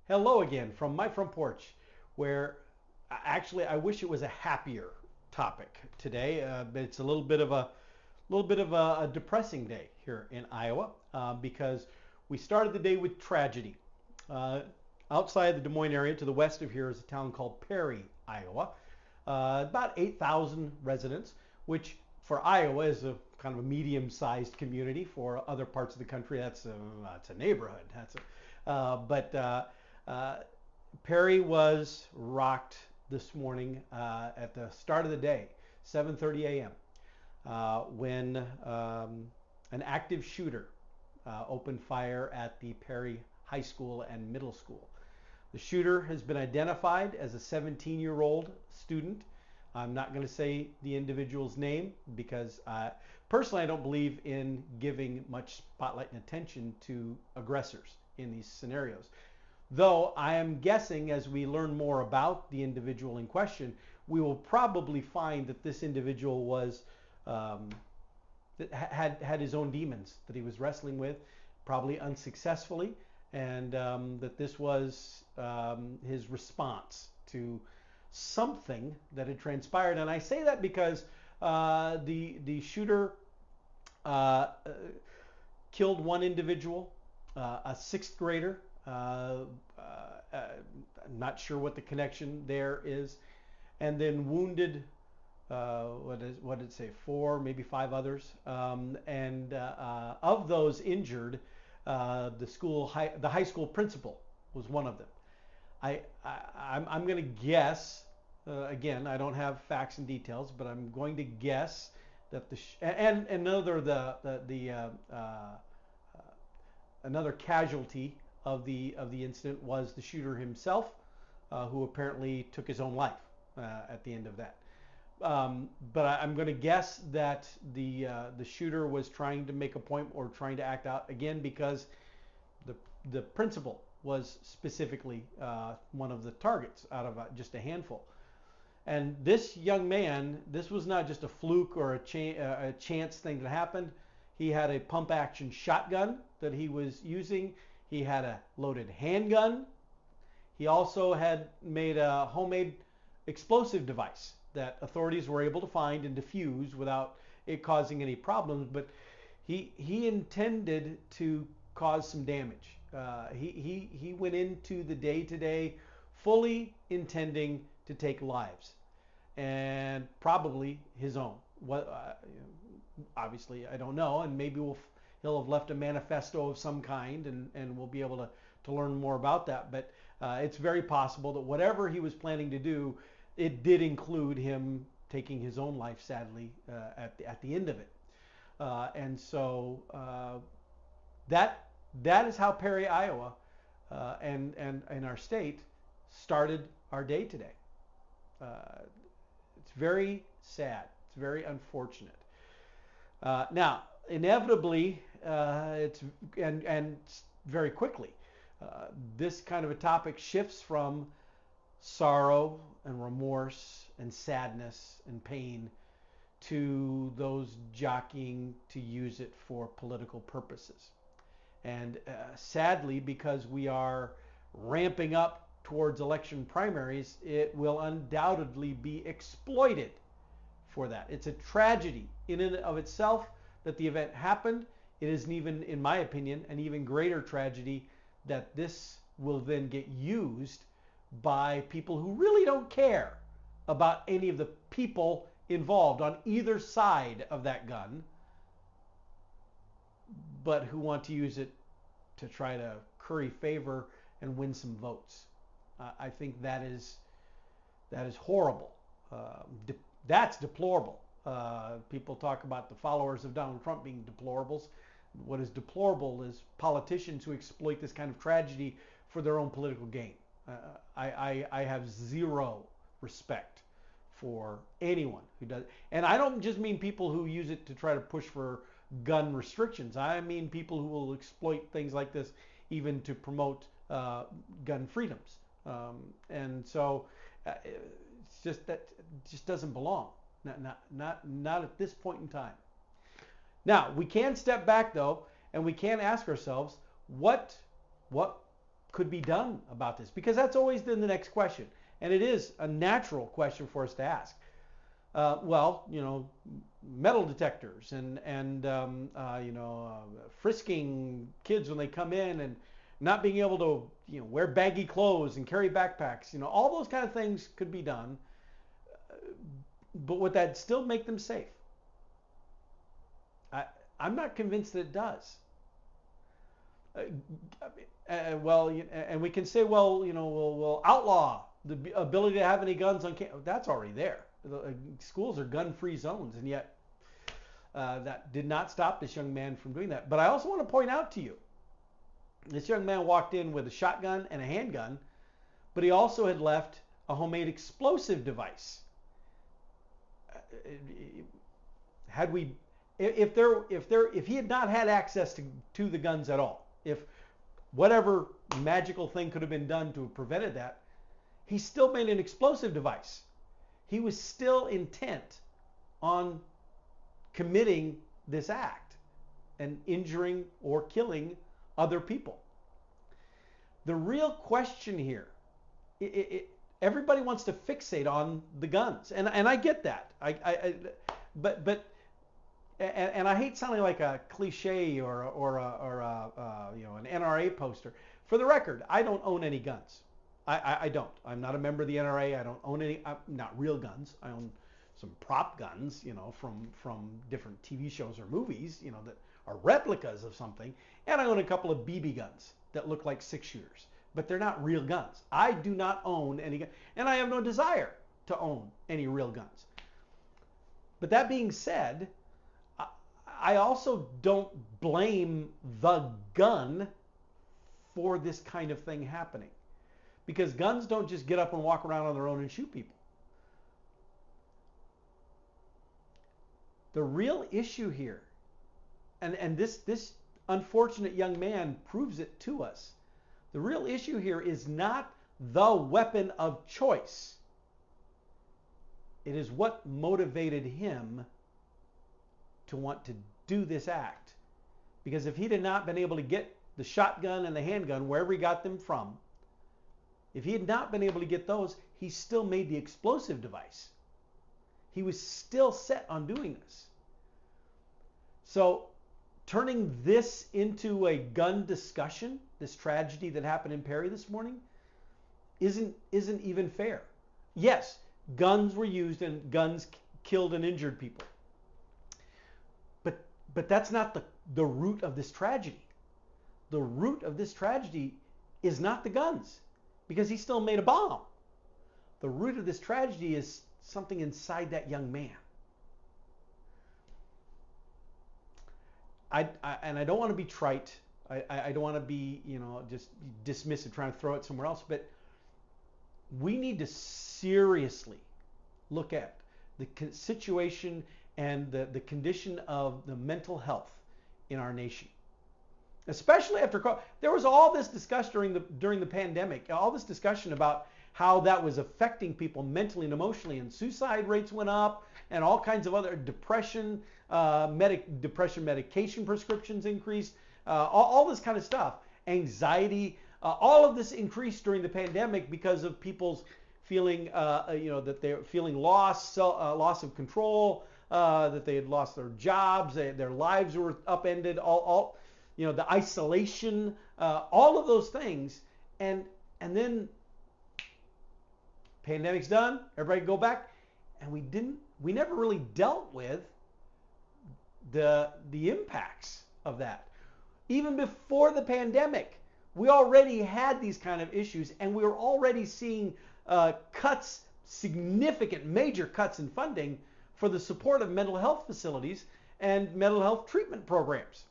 Hello again from my front porch, where actually I wish it was a happier topic today. But it's a little bit of a depressing day here in Iowa because we started the day with tragedy. Uh, Outside the Des Moines area, to the west of here, is a town called Perry, Iowa. About 8,000 residents, which for Iowa is a kind of a medium-sized community. For other parts of the country, that's a neighborhood. But uh, Perry was rocked this morning at the start of the day, 7:30 a.m., when an active shooter opened fire at the Perry High School and Middle School. The shooter has been identified as a 17-year-old student. I'm not going to say the individual's name because personally I don't believe in giving much spotlight and attention to aggressors in these scenarios. Though I am guessing as we learn more about the individual in question, we will probably find that this individual was um, that had his own demons that he was wrestling with, probably unsuccessfully, and that this was his response to something that had transpired. And I say that because the shooter uh, killed one individual, a sixth grader. I'm not sure what the connection there is, and then wounded. What did it say? Four, maybe five others. And of those injured, the high school principal was one of them. I'm going to guess. Again, I don't have facts and details, but I'm going to guess that and another another casualty of the incident was the shooter himself, who apparently took his own life at the end of that. But I'm going to guess that the shooter was trying to make a point or trying to act out again because the the principal was specifically one of the targets out of just a handful. And this young man, this was not just a fluke or a chance thing that happened. He had a pump action shotgun that he was using. He had a loaded handgun. He also had made a homemade explosive device that authorities were able to find and defuse without it causing any problems. But he intended to cause some damage. He went into the day to day fully intending to take lives, and probably his own. What obviously I don't know, and maybe he'll have left a manifesto of some kind, and we'll be able to learn more about that. But it's very possible that whatever he was planning to do, it did include him taking his own life, sadly, at the end of it. And so that that is how Perry, Iowa, and our state started our day today. Uh, it's very sad. It's very unfortunate. Now, inevitably, it's and very quickly, this kind of a topic shifts from sorrow and remorse and sadness and pain to those jockeying to use it for political purposes. And sadly, because we are ramping up towards election primaries, it will undoubtedly be exploited for that. It's a tragedy in and of itself that the event happened. It is even, in my opinion, an even greater tragedy that this will then get used by people who really don't care about any of the people involved on either side of that gun, but who want to use it to try to curry favor and win some votes. I think that is horrible. That's deplorable. People talk about the followers of Donald Trump being deplorables. What is deplorable is politicians who exploit this kind of tragedy for their own political gain. I have zero respect for anyone who does. And I don't just mean people who use it to try to push for gun restrictions. I mean people who will exploit things like this even to promote gun freedoms. And so it's just that it just doesn't belong. Not at this point in time. Now we can step back though, and we can ask ourselves what could be done about this? Because that's always been the next question. And it is a natural question for us to ask. Well, metal detectors and frisking kids when they come in and not being able to, wear baggy clothes and carry backpacks, all those kind of things could be done. But would that still make them safe? I'm not convinced that it does. And we can say, we'll outlaw the ability to have any guns on campus. That's already there. Schools are gun-free zones, and yet that did not stop this young man from doing that. But I also want to point out to you, this young man walked in with a shotgun and a handgun, but he also had left a homemade explosive device. If he had not had access to the guns at all, if whatever magical thing could have been done to have prevented that, he still made an explosive device. He was still intent on committing this act and injuring or killing other people. The real question here, everybody wants to fixate on the guns, and I get that. But I hate sounding like a cliche or an NRA poster. For the record, I don't own any guns. I don't. I'm not a member of the NRA. I don't own any. Not real guns. I own some prop guns, from different TV shows or movies, that are replicas of something. And I own a couple of BB guns that look like 6-shooters, but they're not real guns. I do not own any guns, and I have no desire to own any real guns. But that being said, I also don't blame the gun for this kind of thing happening, because guns don't just get up and walk around on their own and shoot people. The real issue here, and this unfortunate young man proves it to us, the real issue here is not the weapon of choice. It is what motivated him to want to do this act. Because if he had not been able to get the shotgun and the handgun wherever he got them from, if he had not been able to get those, he still made the explosive device. He was still set on doing this. So turning this into a gun discussion, this tragedy that happened in Perry this morning, isn't even fair. Yes, guns were used and guns killed and injured people. But that's not the root of this tragedy. The root of this tragedy is not the guns, because he still made a bomb. The root of this tragedy is something inside that young man. And I don't want to be trite. I don't want to be, just dismissive, trying to throw it somewhere else. But we need to seriously look at the situation and the condition of the mental health in our nation. Especially after there was all this discussion during the pandemic, all this discussion about how that was affecting people mentally and emotionally, and suicide rates went up, and all kinds of other depression medication prescriptions increased, all this kind of stuff, anxiety, all of this increased during the pandemic because of people's feeling, that they're feeling loss of control, that they had lost their jobs, their lives were upended, all the isolation, all of those things, and then pandemic's done, everybody go back, and we never really dealt with the impacts of that. Even before the pandemic, we already had these kind of issues, and we were already seeing significant major cuts in funding for the support of mental health facilities and mental health treatment programs.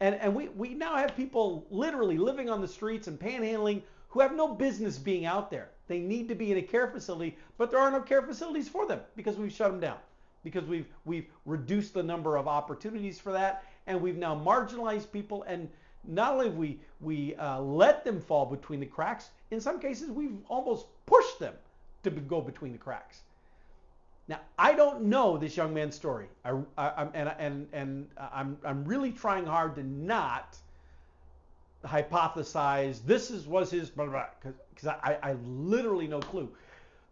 And we now have people literally living on the streets and panhandling who have no business being out there. They need to be in a care facility, but there are no care facilities for them because we've shut them down, because we've reduced the number of opportunities for that, and we've now marginalized people. And not only have we let them fall between the cracks, in some cases we've almost pushed them to go between the cracks. Now, I don't know this young man's story, I'm really trying hard to not hypothesize was his blah, blah, because I literally no clue.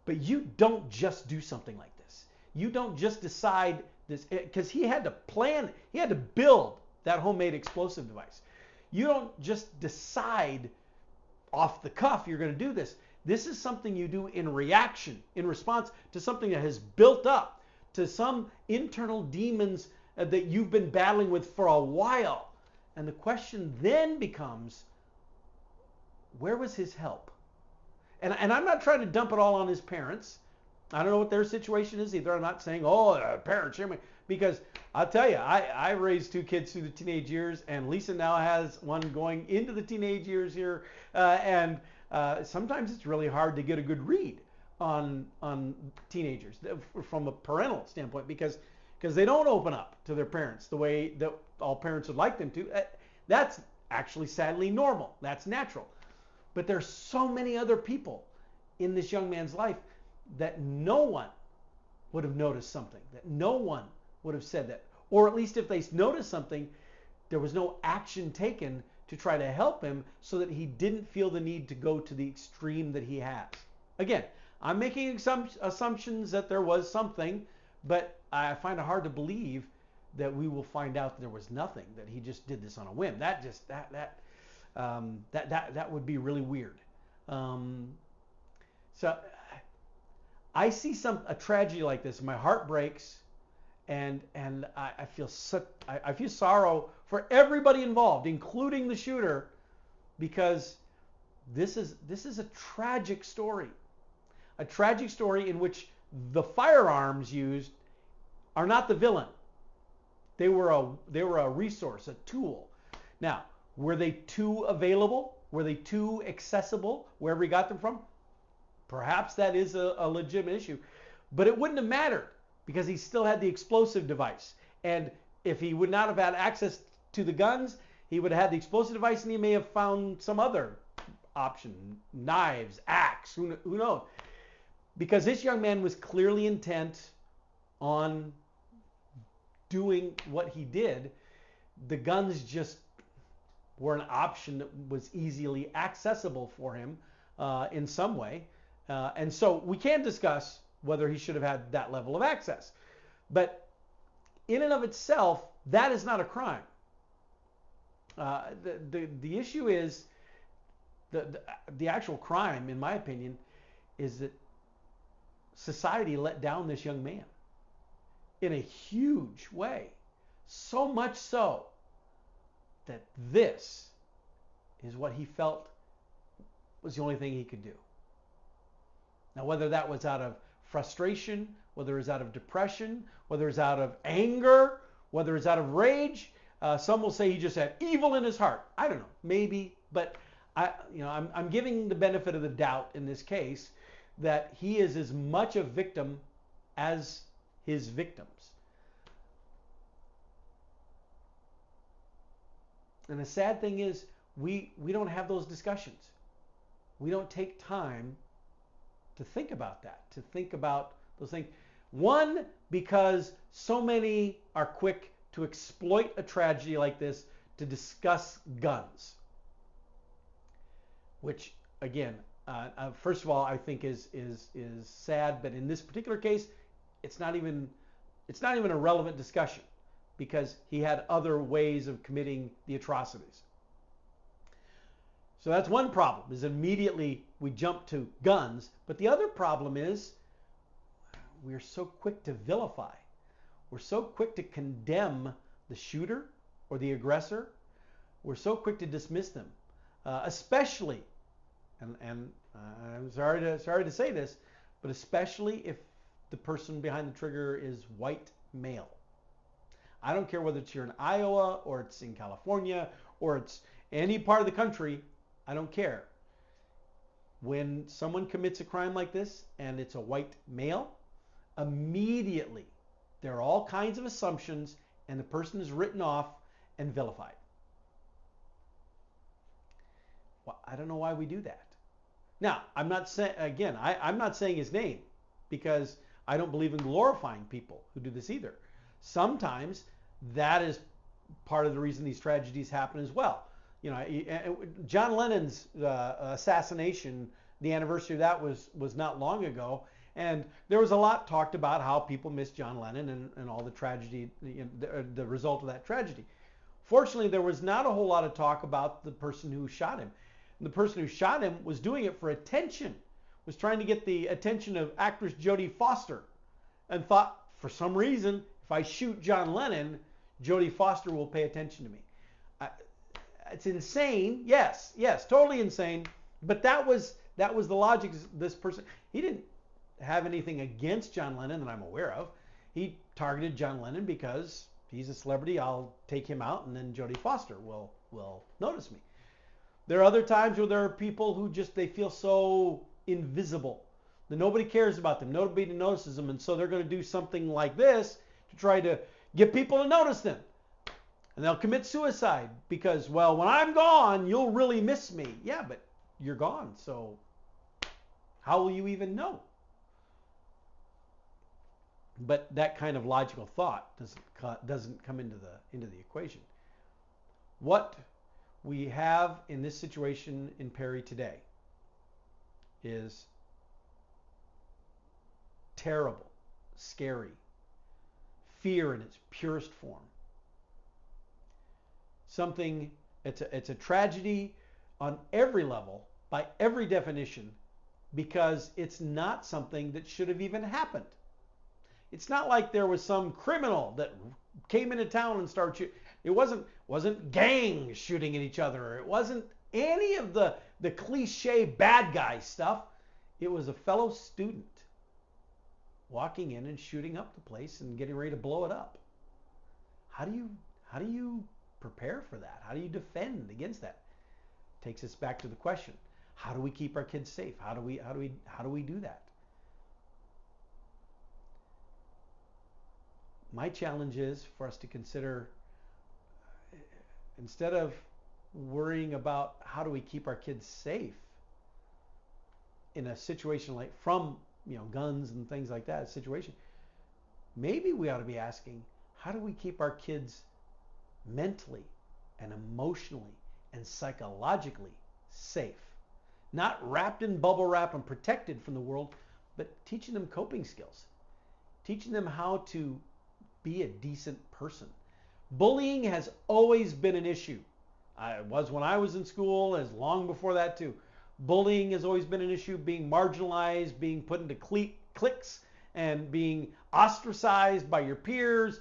But you don't just do something like this. You don't just decide this, because he had to plan, he had to build that homemade explosive device. You don't just decide off the cuff you're going to do this. This is something you do in reaction, in response to something that has built up, to some internal demons that you've been battling with for a while. And the question then becomes, where was his help? And I'm not trying to dump it all on his parents. I don't know what their situation is either. I'm not saying, oh, parents, because I'll tell you, I raised 2 kids through the teenage years, and Lisa now has one going into the teenage years here. And sometimes it's really hard to get a good read on teenagers from a parental standpoint, because they don't open up to their parents the way that all parents would like them to. That's actually sadly normal. That's natural. But there's so many other people in this young man's life that no one would have noticed something, that no one would have said that. Or at least if they noticed something, there was no action taken to try to help him so that he didn't feel the need to go to the extreme that he has. Again, I'm making assumptions that there was something, but I find it hard to believe that we will find out that there was nothing, that he just did this on a whim. That would be really weird. So I see a tragedy like this, my heart breaks, and I feel sorrow for everybody involved, including the shooter, because this is a tragic story in which the firearms used are not the villain. They were a resource, a tool. Now, were they too available? Were they too accessible wherever he got them from? Perhaps that is a legitimate issue. But it wouldn't have mattered, because he still had the explosive device. And if he would not have had access to the guns, he would have had the explosive device, and he may have found some other option, knives, axe, who knows? Because this young man was clearly intent on doing what he did. The guns just were an option that was easily accessible for him in some way. And so we can discuss whether he should have had that level of access. But in and of itself, that is not a crime. The issue is, the actual crime, in my opinion, is that society let down this young man in a huge way. So much so that this is what he felt was the only thing he could do. Now, whether that was out of frustration, whether it was out of depression, whether it was out of anger, whether it's out of rage, some will say he just had evil in his heart. I don't know, maybe, but I'm giving the benefit of the doubt in this case that he is as much a victim as his victims. And the sad thing is, we don't have those discussions. We don't take time to think about that, to think about those things. One, because so many are quick to exploit a tragedy like this to discuss guns, which, again, first of all, I think is sad. But in this particular case, it's not even a relevant discussion, because he had other ways of committing the atrocities. So that's one problem, is immediately we jump to guns. But the other problem is we're so quick to vilify. We're so quick to condemn the shooter or the aggressor. We're so quick to dismiss them, especially, and I'm sorry to say this, but especially if the person behind the trigger is white male. I don't care whether it's here in Iowa or it's in California or it's any part of the country. I don't care. When someone commits a crime like this and it's a white male, immediately there are all kinds of assumptions and the person is written off and vilified. Well, I don't know why we do that. Now, I'm not saying, again, I'm not saying his name, because I don't believe in glorifying people who do this either. Sometimes that is part of the reason these tragedies happen as well. John Lennon's assassination, the anniversary of that was not long ago, and there was a lot talked about how people miss John Lennon and all the tragedy, the result of that tragedy. Fortunately, there was not a whole lot of talk about the person who shot him. And the person who shot him was doing it for attention, was trying to get the attention of actress Jodie Foster, and thought, for some reason, if I shoot John Lennon, Jodie Foster will pay attention to me. It's insane. Yes, totally insane. But that was the logic. This person, he didn't have anything against John Lennon that I'm aware of. He targeted John Lennon because he's a celebrity. I'll take him out, and then Jodie Foster will notice me. There are other times where there are people who just, they feel so invisible that nobody cares about them, nobody notices them, and so they're going to do something like this to try to get people to notice them. And they'll commit suicide because, well, when I'm gone, you'll really miss me. Yeah, but you're gone, so how will you even know? But that kind of logical thought doesn't come into the equation. What we have in this situation in Perry today is terrible, scary, fear in its purest form. It's a tragedy on every level, by every definition, because it's not something that should have even happened. It's not like there was some criminal that came into town and started shooting. It wasn't gangs shooting at each other. It wasn't any of the cliche bad guy stuff. It was a fellow student walking in and shooting up the place and getting ready to blow it up. How do you prepare for that? How do you defend against that? Takes us back to the question: how do we keep our kids safe? How do we do that? My challenge is for us to consider, instead of worrying about how do we keep our kids safe in a situation like from guns and things like that, situation, maybe we ought to be asking, how do we keep our kids mentally and emotionally and psychologically safe? Not wrapped in bubble wrap and protected from the world, but teaching them coping skills, teaching them how to be a decent person. Bullying has always been an issue. It was when I was in school, as long before that too. Bullying has always been an issue, being marginalized, being put into cliques, and being ostracized by your peers,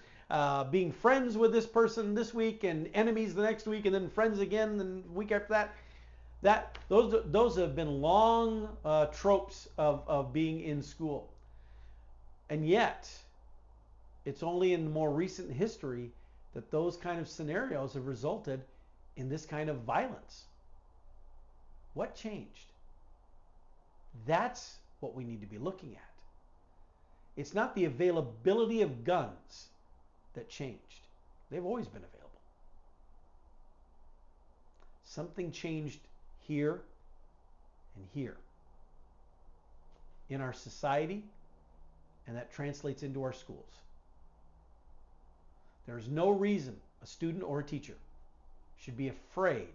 being friends with this person this week and enemies the next week, and then friends again the week after that. Those have been long tropes of being in school. And yet, it's only in more recent history that those kind of scenarios have resulted in this kind of violence. What changed? That's what we need to be looking at. It's not the availability of guns that changed. They've always been available. Something changed here and here in our society, and that translates into our schools. There's no reason a student or a teacher should be afraid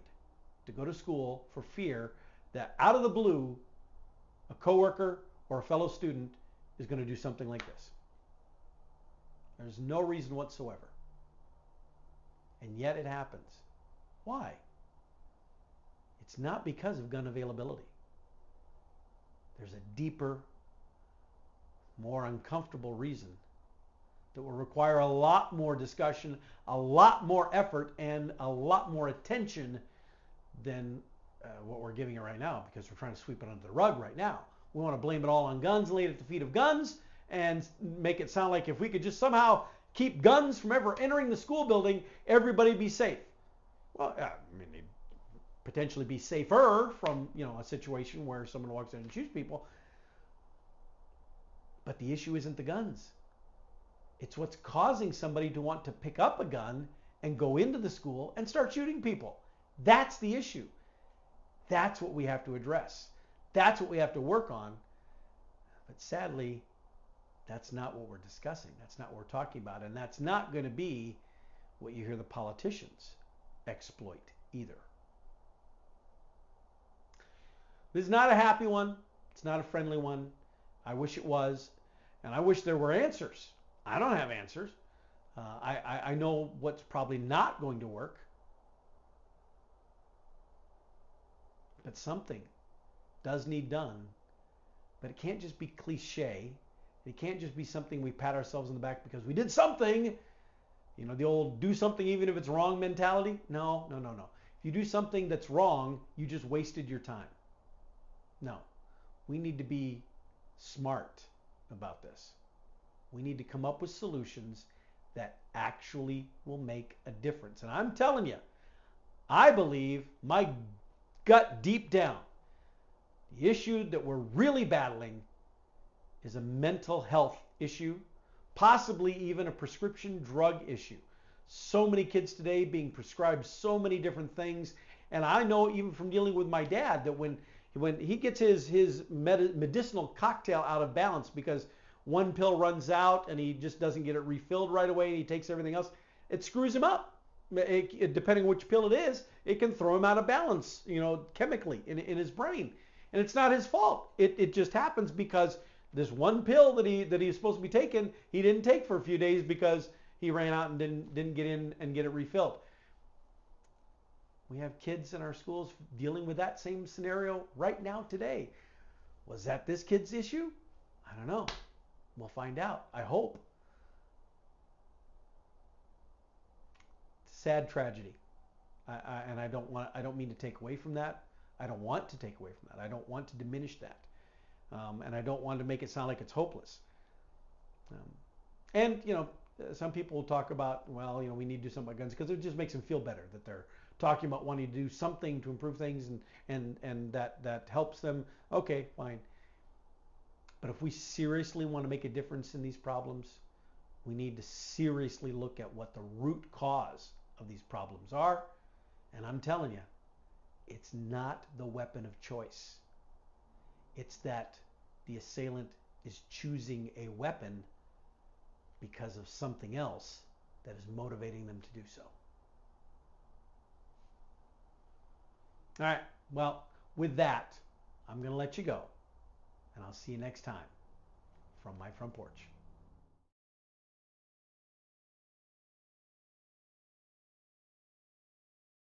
to go to school for fear that out of the blue, a coworker or a fellow student is going to do something like this. There's no reason whatsoever. And yet it happens. Why? It's not because of gun availability. There's a deeper, more uncomfortable reason that will require a lot more discussion, a lot more effort, and a lot more attention than what we're giving it right now, because we're trying to sweep it under the rug right now. We want to blame it all on guns, lay it at the feet of guns, and make it sound like if we could just somehow keep guns from ever entering the school building, everybody would be safe. Well, they'd potentially be safer from a situation where someone walks in and shoots people. But the issue isn't the guns. It's what's causing somebody to want to pick up a gun and go into the school and start shooting people. That's the issue. That's what we have to address. That's what we have to work on. But sadly, that's not what we're discussing. That's not what we're talking about. And that's not going to be what you hear the politicians exploit either. This is not a happy one. It's not a friendly one. I wish it was. And I wish there were answers. I don't have answers. I know what's probably not going to work. But something does need done. But it can't just be cliche. It can't just be something we pat ourselves on the back because we did something. You know, the old do something even if it's wrong mentality. No, no, no, no. If you do something that's wrong, you just wasted your time. No. We need to be smart about this. We need to come up with solutions that actually will make a difference. And I'm telling you, I believe my gut deep down, the issue that we're really battling is a mental health issue, possibly even a prescription drug issue. So many kids today being prescribed so many different things. And I know even from dealing with my dad that when he gets his medicinal cocktail out of balance because one pill runs out and he just doesn't get it refilled right away and he takes everything else, it screws him up. Depending on which pill it is, it can throw him out of balance, you know, chemically in his brain. And it's not his fault. It just happens because this one pill that he's supposed to be taking, he didn't take for a few days because he ran out and didn't get in and get it refilled. We have kids in our schools dealing with that same scenario right now today. Was that this kid's issue? I don't know. We'll find out. I hope. Sad tragedy. And I don't mean to take away from that. I don't want to take away from that. I don't want to diminish that. And I don't want to make it sound like it's hopeless. And, you know, some people will talk about, well, you know, we need to do something about guns because it just makes them feel better that they're talking about wanting to do something to improve things and that helps them. Okay, fine. But if we seriously want to make a difference in these problems, we need to seriously look at what the root cause of these problems are. And I'm telling you, it's not the weapon of choice. It's that the assailant is choosing a weapon because of something else that is motivating them to do so. All right, well, with that, I'm going to let you go. And I'll see you next time from my front porch.